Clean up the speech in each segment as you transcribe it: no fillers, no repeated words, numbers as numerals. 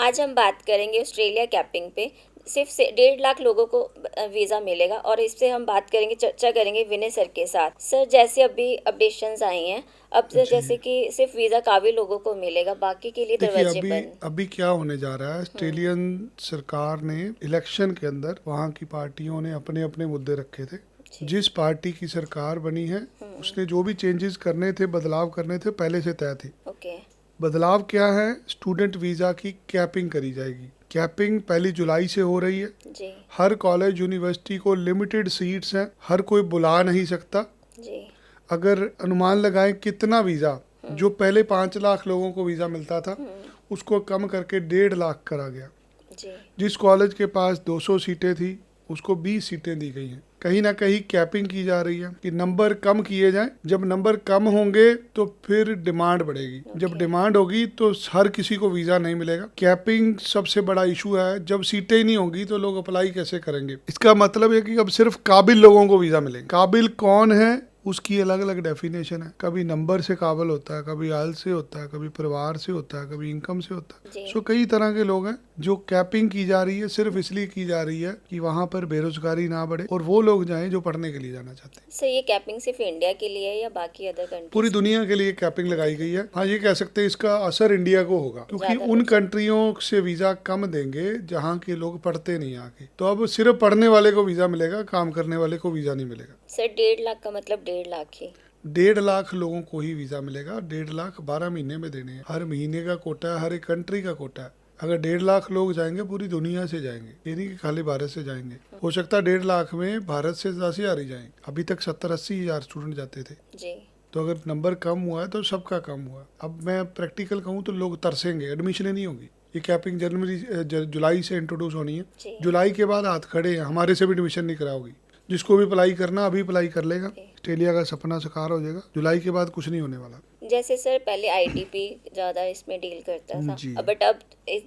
आज हम बात करेंगे ऑस्ट्रेलिया कैपिंग पे। सिर्फ 1.5 लाख लोगों को वीज़ा मिलेगा और इस पे हम बात करेंगे, चर्चा करेंगे विनय सर के साथ। सर, जैसे अभी अपडेशंस आई हैं, अब तो जैसे जी कि सिर्फ वीज़ा काबिल लोगों को मिलेगा, बाकी के लिए देखिए, दरवाजे अभी बंद। अभी क्या होने जा रहा है, ऑस्ट्रेलियन सरकार ने इलेक्शन के अंदर वहाँ की पार्टियों ने अपने अपने मुद्दे रखे थे। जी। जिस पार्टी की सरकार बनी है उसने जो भी चेंजेस करने थे, बदलाव करने थे, पहले से तय थे। ओके। बदलाव क्या है, स्टूडेंट वीज़ा की कैपिंग करी जाएगी। कैपिंग 1 जुलाई से हो रही है। जी। हर कॉलेज यूनिवर्सिटी को लिमिटेड सीट्स हैं, हर कोई बुला नहीं सकता। जी। अगर अनुमान लगाएं कितना वीज़ा, जो पहले 5 लाख लोगों को वीज़ा मिलता था उसको कम करके 1.5 लाख करा गया। जी। जिस कॉलेज के पास 200 सीटें थी उसको 20 सीटें दी गई हैं। कहीं ना कहीं कैपिंग की जा रही है कि नंबर कम किए जाएं। जब नंबर कम होंगे तो फिर डिमांड बढ़ेगी। जब डिमांड होगी तो हर किसी को वीज़ा नहीं मिलेगा। कैपिंग सबसे बड़ा इशू है। जब सीटें ही नहीं होंगी तो लोग अप्लाई कैसे करेंगे। इसका मतलब है कि अब सिर्फ काबिल लोगों को वीज़ा मिलेंगे। काबिल कौन है उसकी अलग अलग डेफिनेशन है। कभी नंबर से काबिल होता है, कभी आयल से होता है, कभी परिवार से होता है, कभी इनकम से होता है। जी। सो कई तरह के लोग हैं। जो कैपिंग की जा रही है सिर्फ इसलिए की जा रही है कि वहाँ पर बेरोजगारी ना बढ़े और वो लोग जाएं जो पढ़ने के लिए जाना चाहते हैं। सर, ये कैपिंग सिर्फ इंडिया के लिए है या बाकी अदर पूरी कंट्रीज? दुनिया के लिए कैपिंग लगाई गई है। हाँ, ये कह सकते हैं इसका असर इंडिया को होगा क्योंकि ज़्यादा उन लोग जाएं। कंट्रियों से वीज़ा कम देंगे जहाँ के लोग पढ़ते नहीं आके। तो अब सिर्फ पढ़ने वाले को वीज़ा मिलेगा, काम करने वाले को वीज़ा नहीं मिलेगा। सर, 1.5 लाख का मतलब 1.5 लाख ही? 1.5 लाख लोगों को ही वीज़ा मिलेगा। 1.5 लाख 12 महीने में देने हैं। हर महीने का कोटा है, हर एक कंट्री का कोटा है। अगर 1.5 लाख लोग जाएंगे पूरी दुनिया से जाएंगे, ये नहीं कि खाली भारत से जाएंगे। हो सकता है 1.5 लाख में भारत से 10,000 ही जाएंगे। अभी तक 70-80 हज़ार स्टूडेंट जाते थे। जी। तो अगर नंबर कम हुआ है तो सबका कम हुआ। अब मैं प्रैक्टिकल कहूँ तो लोग तरसेंगे, एडमिशन नहीं होगी। ये कैपिंग जुलाई से इंट्रोड्यूस होनी है। जी। जुलाई के बाद हाथ खड़े हैं, हमारे से भी एडमिशन नहीं कराओगी। जिसको भी अप्लाई करना अभी अप्लाई कर लेगा। ऑस्ट्रेलिया का सपना साकार हो जाएगा। जुलाई के बाद कुछ नहीं होने वाला। जैसे सर पहले आईडीपी ज़्यादा इसमें डील करता था, जी बट अब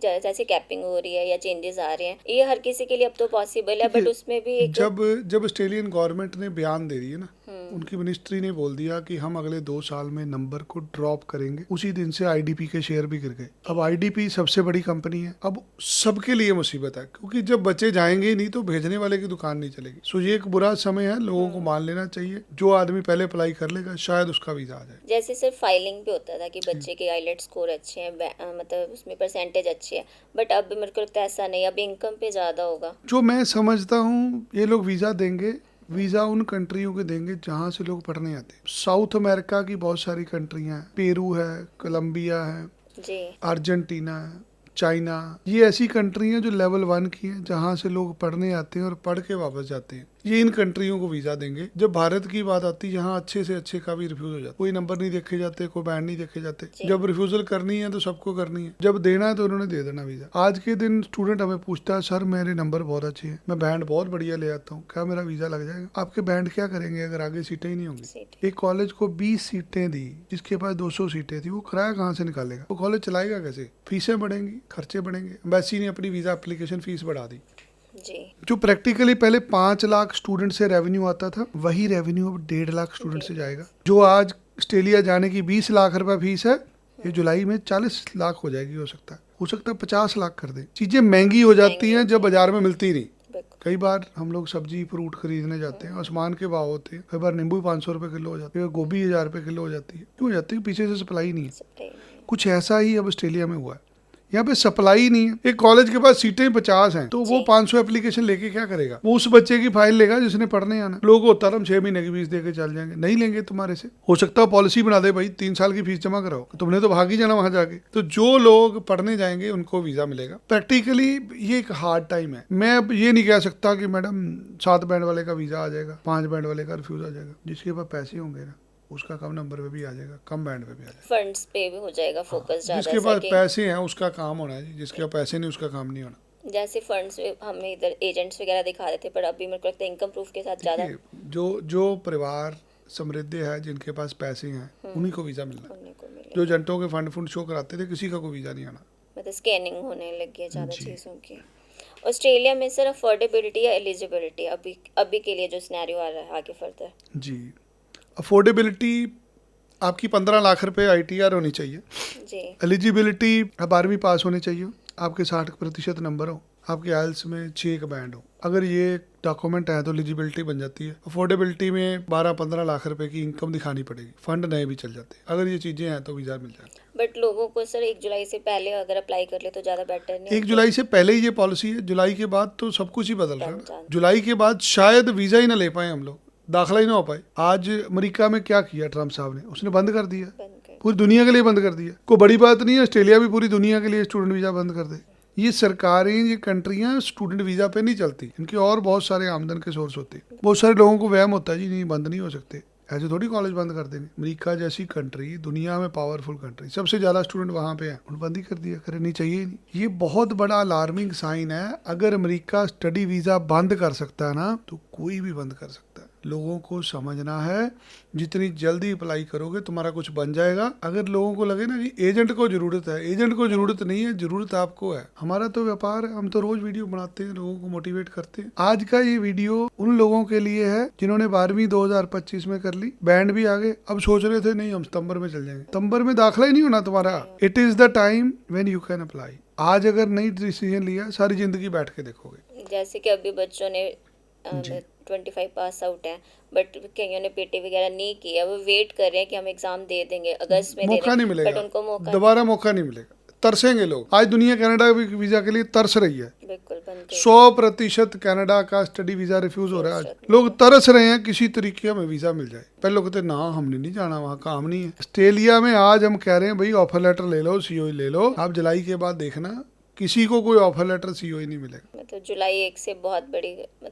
जैसे कैपिंग हो रही है या चेंजेस आ रहे हैं, ये हर किसी के लिए अब तो पॉसिबल है, बट देखिए, उसमें भी एक। जब जब ऑस्ट्रेलियन गवर्नमेंट ने बयान दे दी है ना, उनकी मिनिस्ट्री ने बोल दिया कि हम अगले 2 साल में नंबर को ड्रॉप करेंगे, उसी दिन से आईडीपी के शेयर भी गिर गए। अब आईडीपी सबसे बड़ी कंपनी है, अब सबके लिए मुसीबत है क्योंकि जब बच्चे जाएंगे ही नहीं तो भेजने वाले की दुकान नहीं चलेगी। सो ये एक बुरा समय है, लोगों को मान लेना चाहिए। जो आदमी पहले अप्लाई कर लेगा शायद उसका वीजा आ जाए। जैसे सर फाइलिंग पे होता था कि बच्चे के आईलेट स्कोर अच्छे हैं, मतलब उसमें परसेंटेज अच्छी है, बट अब मेरे को लगता है ऐसा नहीं, अब इनकम पे ज़्यादा होगा। जो मैं समझता हूँ, ये लोग वीज़ा देंगे, वीज़ा उन कंट्रियों के देंगे जहाँ से लोग पढ़ने आते हैं। साउथ अमेरिका की बहुत सारी कंट्रियाँ हैं, पेरू है, कोलंबिया है, जी। अर्जेंटीना है, चाइना। ये ऐसी कंट्री हैं जो लेवल 1 की हैं, जहाँ से लोग पढ़ने आते हैं और पढ़ के वापस जाते हैं। ये इन कंट्रियों को वीज़ा देंगे। जब भारत की बात आती है, यहाँ अच्छे से अच्छे का भी रिफ्यूज हो जाता है। कोई नंबर नहीं देखे जाते, कोई बैंड नहीं देखे जाते। जब रिफ्यूजल करनी है तो सबको करनी है, जब देना है तो उन्होंने दे देना वीज़ा। आज के दिन स्टूडेंट हमें पूछता है, सर मेरे नंबर बहुत अच्छे हैं, मैं बैंड बहुत बढ़िया ले आता हूँ, क्या मेरा वीज़ा लग जाएगा? आपके बैंड क्या करेंगे अगर आगे सीटें ही नहीं होंगी? एक कॉलेज को 20 सीटें दी जिसके पास 200 सीटें थी, वो किराया कहाँ से निकालेगा? वो कॉलेज चलाएगा कैसे? फीसें बढ़ेंगी, खर्चे बढ़ेंगे। एम्बेसी ने अपनी वीज़ा एप्लीकेशन फीस बढ़ा दी। जी। जो प्रैक्टिकली पहले 5 लाख स्टूडेंट से रेवेन्यू आता था, वही रेवेन्यू अब 1.5 लाख स्टूडेंट से जाएगा। जो आज ऑस्ट्रेलिया जाने की 20 लाख रुपए फीस है, ये जुलाई में 40 लाख हो जाएगी। हो सकता है 50 लाख कर दे। चीजें महंगी हो जाती हैं जब बाजार में मिलती नहीं। कई बार हम लोग सब्जी फ्रूट खरीदने जाते हैं, आसमान के भाव होते हैं। कई बार नींबू 500 रुपए किलो हो जाते हैं, गोभी 1000 रुपए किलो हो जाती है। क्यों हो जाती है? पीछे से सप्लाई नहीं है। कुछ ऐसा ही अब ऑस्ट्रेलिया में हुआ है। यहाँ पे सप्लाई नहीं है। एक कॉलेज के पास सीटें 50 हैं तो वो 500 एप्लीकेशन लेके क्या करेगा? वो उस बच्चे की फाइल लेगा जिसने पढ़ने आना। लोग होता है 6 महीने की फीस देके चल जाएंगे, नहीं लेंगे तुम्हारे से। हो सकता है पॉलिसी बना दे, भाई 3 साल की फीस जमा कराओ, तुमने तो भाग ही जाना वहां जाके। तो जो लोग पढ़ने जाएंगे उनको वीजा मिलेगा। प्रैक्टिकली ये एक हार्ड टाइम है। मैं अब ये नहीं कह सकता कि मैडम 7 बैंड वाले का वीजा आ जाएगा, 5 बैंड वाले का रिफ्यूज आ जाएगा। जिसके पास पैसे होंगे ना, उसका कम नंबर पे भी आ जाएगा, कम बैंड पे भी आ जाएगा, फंड्स पे भी हो जाएगा फोकस ज़्यादा। जिसके पास पैसे हैं उसका काम होना है, जिसके पास पैसे नहीं उसका काम नहीं होना। जैसे फंड्स हमें इधर एजेंट्स वगैरह दिखा देते, पर अभी मेरे को लगता है इनकम प्रूफ के साथ ज़्यादा। जो परिवार समृद्ध है, जिनके पास पैसे हैं, उन्हीं को वीज़ा मिलना है। जो एजेंटों के फंड शो कराते थे, किसी का कोई वीज़ा नहीं आना। मतलब स्कैनिंग होने लगी है ज़्यादा चीज़ों की। ऑस्ट्रेलिया में सर अफोर्डेबिलिटी या एलिजिबिलिटी अभी के लिए जो सिनेरियो आ रहा है आगे फर्दर? जी, अफोर्डेबिलिटी आपकी 15 लाख रुपए ITR होनी चाहिए। जी। एलिजिबिलिटी 12वीं पास होनी चाहिए। आपके 60% नंबर हो, आपके आइल्स में 6 का बैंड हो, अगर ये डॉक्यूमेंट है तो एलिजिबिलिटी बन जाती है। अफोर्डेबिलिटी में 12-15 लाख रुपए की इनकम दिखानी पड़ेगी, फंड नए भी चल जाते हैं। अगर ये चीज़ें हैं तो वीज़ा मिल जाता है। बट लोगों को सर 1 जुलाई से पहले अगर अप्लाई कर ले तो ज़्यादा बेटर नहीं 1 जुलाई से पहले ही ये पॉलिसी है, जुलाई के बाद तो सब कुछ ही बदल रहा है ना। जानते जुलाई के बाद शायद वीज़ा ही ना ले पाए हम लोग, दाखिला ही ना हो पाए। आज अमेरिका में क्या किया ट्रम्प साहब ने, उसने बंद कर दिया, बंद कर। पूरी दुनिया के लिए बंद कर दिया। कोई बड़ी बात नहीं है, ऑस्ट्रेलिया भी पूरी दुनिया के लिए स्टूडेंट वीज़ा बंद कर दे। ये सरकारें, ये कंट्रियां स्टूडेंट वीज़ा पे नहीं चलती, इनके और बहुत सारे आमदन के सोर्स होते हैं। बहुत सारे लोगों को वहम होता है जी नहीं बंद नहीं हो सकते, ऐसे थोड़ी कॉलेज बंद कर देंगे। अमेरिका जैसी कंट्री, दुनिया में पावरफुल कंट्री, सबसे ज़्यादा स्टूडेंट वहाँ पे हैं, उन्होंने बंद ही कर दिया, करनी चाहिए ही नहीं। ये बहुत बड़ा अलार्मिंग साइन है। अगर अमेरिका स्टडी वीज़ा बंद कर सकता है ना, तो कोई भी बंद कर सकता है। लोगों को समझना है, जितनी जल्दी अप्लाई करोगे तुम्हारा कुछ बन जाएगा। अगर लोगों को लगे ना कि एजेंट को जरूरत है, एजेंट को जरूरत नहीं है, जरूरत आपको है। हमारा तो व्यापार है, हम तो रोज वीडियो बनाते हैं, लोगों को मोटिवेट करते हैं। आज का ये वीडियो उन लोगों के लिए है जिन्होंने 12वीं 2025 में कर ली, बैंड भी आ गए, अब सोच रहे थे नहीं हम सितंबर में चल जाएंगे। सितंबर में दाखिला ही नहीं होना तुम्हारा। It is the time when you can apply. आज अगर नई डिसीजन लिया, सारी जिंदगी बैठ के देखोगे। जैसे कि अभी बच्चों ने 25 पास आउट है, बट कईयों ने पीटी वगैरह नहीं किया, वो वेट कर रहे हैं कि हम एग्जाम दे देंगे अगस्त में, मौका नहीं मिलेगा, बट उनको मौका दोबारा मौका नहीं मिलेगा। तरसेंगे लोग। आज दुनिया कनाडा वीजा के लिए तरस रही है। बिल्कुल बंद कर। 100% कनाडा का स्टडी वीजा रिफ्यूज हो रहा है। आज लोग तरस रहे हैं किसी तरीके हमें वीजा मिल जाए। पहले लोग कहते ना हमने नहीं जाना, वहाँ काम नहीं है। ऑस्ट्रेलिया में आज हम कह रहे हैं भाई ऑफर लेटर ले लो, सीओई ले लो। आप जुलाई के बाद देखना किसी को कोई ऑफर लेटर सीओई नहीं मिलेगा। मतलब जुलाई 1 से बहुत बड़ी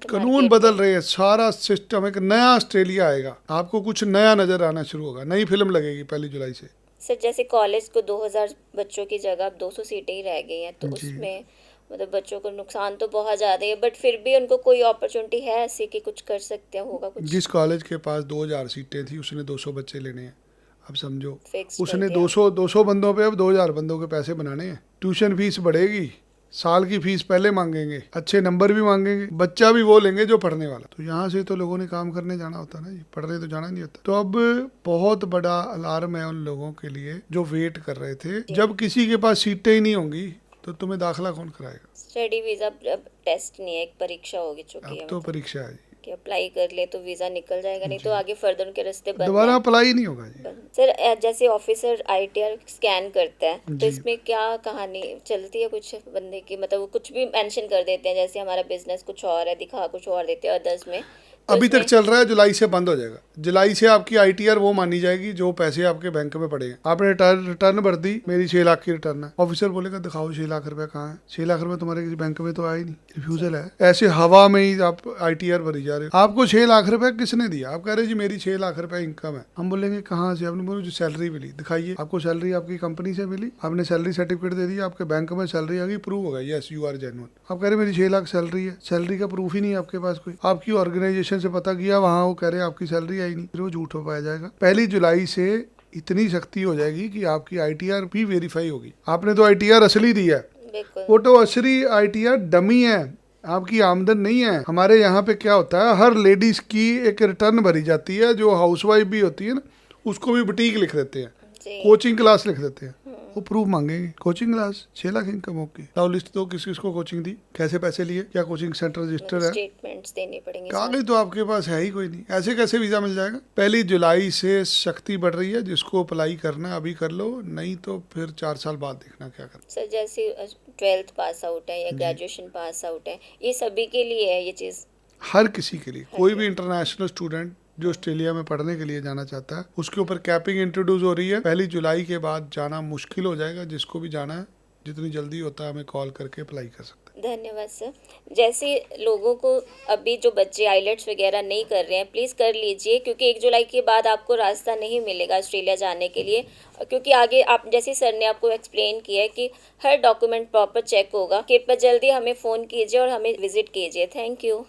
कानून बदल रहे हैं, सारा सिस्टम, एक नया ऑस्ट्रेलिया आएगा, आपको कुछ नया नजर आना शुरू होगा, नई फिल्म लगेगी 1 जुलाई से। सर जैसे कॉलेज को 2000 बच्चों की जगह अब 200 सीटें ही रह गई हैं, तो उसमें मतलब बच्चों को नुकसान तो बहुत ज़्यादा है, बट फिर भी उनको कोई अपॉर्चुनिटी है ऐसी कि कुछ कर सकते हैं, होगा कुछ? जिस कॉलेज के पास 2000 सीटें थी उसने 200 बच्चे लेने हैं। अब समझो फिक्स उसने 200 बंदों पे अब 2000 बंदों के पैसे बनाने हैं। ट्यूशन फीस बढ़ेगी, साल की फीस पहले मांगेंगे, अच्छे नंबर भी मांगेंगे, बच्चा भी वो लेंगे जो पढ़ने वाला। तो यहाँ से तो लोगों ने काम करने जाना होता ना जी, पढ़ने तो जाना नहीं होता। तो अब बहुत बड़ा अलार्म है उन लोगों के लिए जो वेट कर रहे थे। जब किसी के पास सीटें ही नहीं होंगी तो तुम्हें दाखिला कौन कराएगा? स्टडी वीज़ा अब टेस्ट नहीं है, एक परीक्षा होगी चुकी है, अब तो परीक्षा है जी, कि अप्लाई कर ले तो वीज़ा निकल जाएगा, नहीं तो आगे फर्दर उनके रास्ते बंद दोबारा अप्लाई नहीं होगा जी। सर जैसे ऑफिसर आईटीआर स्कैन करता है तो इसमें क्या कहानी चलती है कुछ बंदे की, मतलब वो कुछ भी मेंशन कर देते हैं, जैसे हमारा बिजनेस कुछ और है, दिखा कुछ और देते हैं अदर्स में, तो अभी तक चल रहा है, जुलाई से बंद हो जाएगा। जुलाई से आपकी आईटीआर वो मानी जाएगी जो पैसे आपके बैंक में पड़ेंगे। आपने रिटर्न भर दी, मेरी 6 लाख की रिटर्न है, ऑफिसर बोलेगा दिखाओ 6 लाख रुपए कहाँ है? 6 लाख रुपए तुम्हारे किसी बैंक में तो आए नहीं, रिफ्यूजल है। ऐसे हवा में ही आप आईटीआर भरी जा रहे हो। आपको 6 लाख रुपए किसने दिया? आप कह रहे जी मेरी 6 लाख रुपए इनकम है। हम बोलेंगे कहाँ से? आपने बोला जो सैलरी मिली, दिखाइए। आपको सैलरी आपकी कंपनी से मिली, आपने सैलरी सर्टिफिकेट दे दिया, आपके बैंक में सैलरी आ गई, प्रूव होगा यस यू आर जेन्युइन। आप कह रहे मेरी 6 लाख सैलरी है, सैलरी का प्रूफ ही नहीं है आपके पास कोई। आपकी ऑर्गेनाइजेशन से पता किया, वहाँ वो कह रहे हैं आपकी सैलरी आई नहीं, फिर वो झूठ हो पाया जाएगा। 1 जुलाई से इतनी सख्ती हो जाएगी कि आपकी आईटीआर भी वेरीफाई होगी। आपने तो आईटीआर असली दी है, वो तो असली आईटीआर डमी है, आपकी आमदन नहीं है। हमारे यहाँ पे क्या होता है, हर लेडीज की एक रिटर्न भरी जाती है, जो हाउसवाइफ भी होती है ना उसको भी बुटीक लिख देते हैं, कोचिंग क्लास लिख देते हैं, वो प्रूफ मांगेंगे। कोचिंग क्लास 6 लाख इनकम होगी, लाओ लिस्ट दो किस किस को कोचिंग दी, कैसे पैसे लिए, क्या कोचिंग सेंटर रजिस्टर है, स्टेटमेंट्स देने पड़ेंगे। कागज तो आपके पास है ही कोई नहीं, ऐसे कैसे वीजा मिल जाएगा? 1 जुलाई से सख्ती बढ़ रही है, जिसको अप्लाई करना अभी कर लो, नहीं तो फिर 4 साल बाद देखना क्या करना। सर जैसे 12th पास आउट है या ग्रेजुएशन पास आउट है, ये सभी के लिए है ये चीज़? हर किसी के लिए, कोई भी इंटरनेशनल स्टूडेंट जो ऑस्ट्रेलिया में पढ़ने के लिए जाना चाहता है उसके ऊपर कैपिंग इंट्रोड्यूस हो रही है। 1 जुलाई के बाद जाना मुश्किल हो जाएगा। जिसको भी जाना है जितनी जल्दी होता है हमें कॉल करके अप्लाई कर सकते हैं। धन्यवाद सर। जैसे लोगों को अभी जो बच्चे आइलेट्स वगैरह नहीं कर रहे हैं, प्लीज़ कर लीजिए, क्योंकि 1 जुलाई के बाद आपको रास्ता नहीं मिलेगा ऑस्ट्रेलिया जाने के लिए, क्योंकि आगे आप जैसे सर ने आपको एक्सप्लेन किया है कि हर डॉक्यूमेंट प्रॉपर चेक होगा। कृपया जल्दी हमें फ़ोन कीजिए और हमें विजिट कीजिए। Thank you.